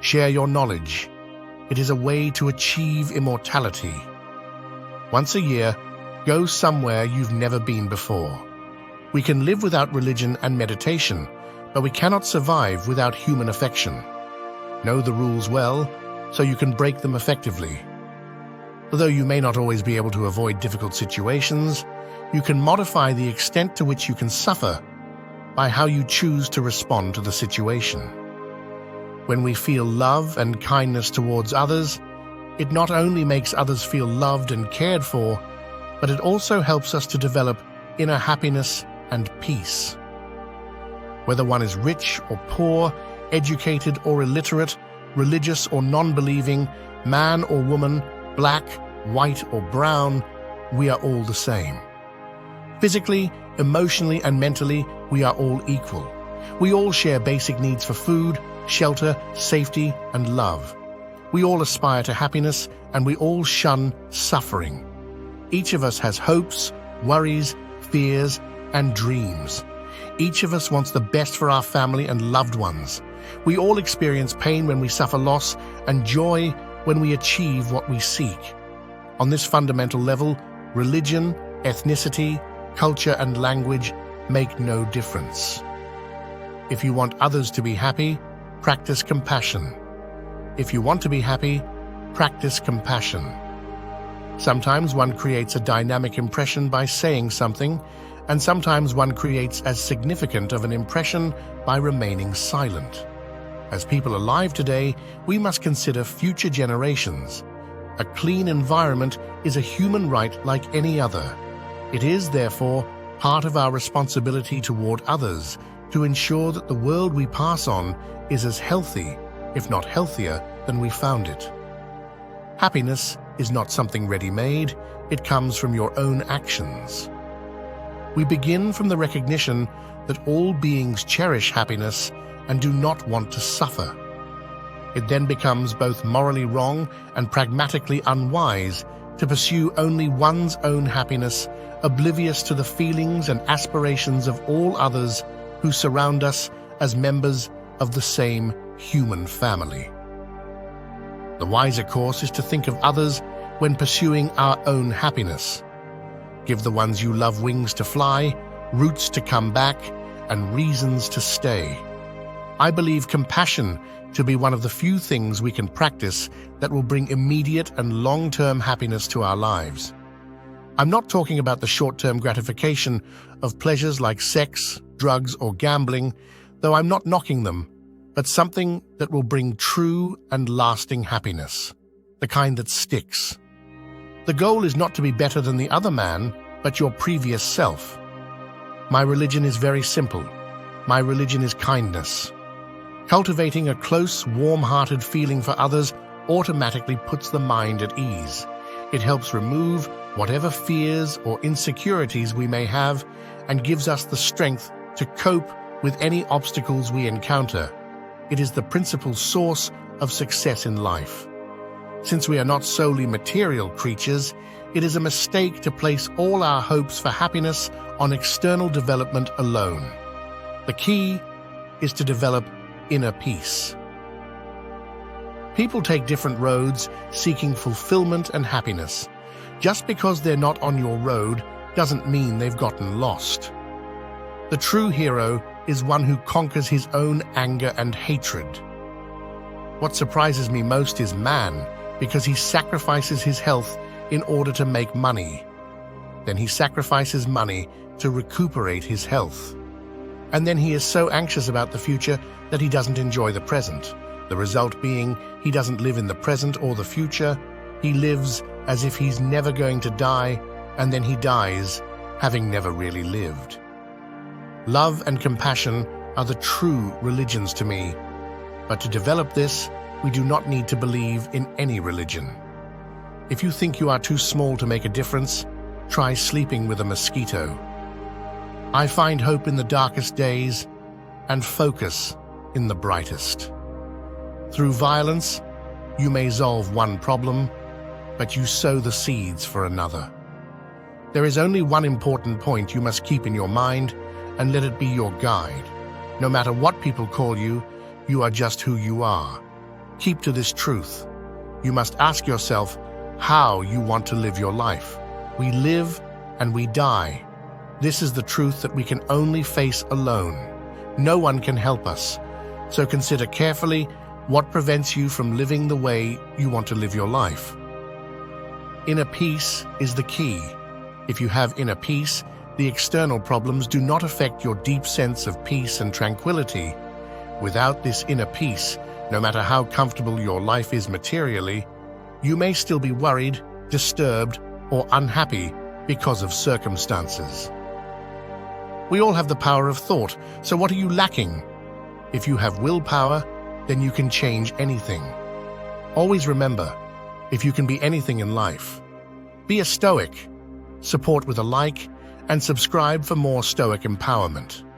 Share your knowledge. It is a way to achieve immortality. Once a year, go somewhere you've never been before. We can live without religion and meditation, but we cannot survive without human affection. Know the rules well, so you can break them effectively. Although you may not always be able to avoid difficult situations, you can modify the extent to which you can suffer by how you choose to respond to the situation. When we feel love and kindness towards others, it not only makes others feel loved and cared for, but it also helps us to develop inner happiness and peace. Whether one is rich or poor, educated or illiterate, religious or non-believing, man or woman, black, white or brown, we are all the same. Physically, emotionally, and mentally, we are all equal. We all share basic needs for food, shelter, safety, and love. We all aspire to happiness, and we all shun suffering. Each of us has hopes, worries, fears, and dreams. Each of us wants the best for our family and loved ones. We all experience pain when we suffer loss and joy when we achieve what we seek. On this fundamental level, religion, ethnicity, culture, and language make no difference. If you want others to be happy, practice compassion. If you want to be happy, practice compassion. Sometimes one creates a dynamic impression by saying something, and sometimes one creates as significant of an impression by remaining silent. As people alive today, we must consider future generations. A clean environment is a human right like any other. It is, therefore, part of our responsibility toward others to ensure that the world we pass on is as healthy, if not healthier, than we found it. Happiness is not something ready-made, it comes from your own actions. We begin from the recognition that all beings cherish happiness and do not want to suffer. It then becomes both morally wrong and pragmatically unwise to pursue only one's own happiness, oblivious to the feelings and aspirations of all others who surround us as members of the same human family. The wiser course is to think of others when pursuing our own happiness. Give the ones you love wings to fly, roots to come back, and reasons to stay. I believe compassion to be one of the few things we can practice that will bring immediate and long-term happiness to our lives. I'm not talking about the short-term gratification of pleasures like sex, drugs, or gambling, though I'm not knocking them, but something that will bring true and lasting happiness, the kind that sticks. The goal is not to be better than the other man, but your previous self. My religion is very simple. My religion is kindness. Cultivating a close, warm-hearted feeling for others automatically puts the mind at ease. It helps remove whatever fears or insecurities we may have and gives us the strength to cope with any obstacles we encounter. It is the principal source of success in life. Since we are not solely material creatures, it is a mistake to place all our hopes for happiness on external development alone. The key is to develop inner peace. People take different roads seeking fulfillment and happiness. Just because they're not on your road doesn't mean they've gotten lost. The true hero is one who conquers his own anger and hatred. What surprises me most is man, because he sacrifices his health in order to make money. Then he sacrifices money to recuperate his health. And then he is so anxious about the future that he doesn't enjoy the present. The result being, he doesn't live in the present or the future. He lives as if he's never going to die, and then he dies, having never really lived. Love and compassion are the true religions to me, but to develop this, we do not need to believe in any religion. If you think you are too small to make a difference, try sleeping with a mosquito. I find hope in the darkest days and focus in the brightest. Through violence, you may solve one problem, but you sow the seeds for another. There is only one important point you must keep in your mind, and let it be your guide. No matter what people call you, you are just who you are. keep to this truth. You must ask yourself how you want to live your life. We live and we die. This is the truth that we can only face alone. No one can help us. So consider carefully what prevents you from living the way you want to live your life. Inner peace is the key. If you have inner peace, the external problems do not affect your deep sense of peace and tranquility. Without this inner peace, no matter how comfortable your life is materially, you may still be worried, disturbed, or unhappy because of circumstances. We all have the power of thought, so what are you lacking? If you have willpower, then you can change anything. Always remember, if you can be anything in life, be a Stoic. Support with a like and subscribe for more Stoic empowerment.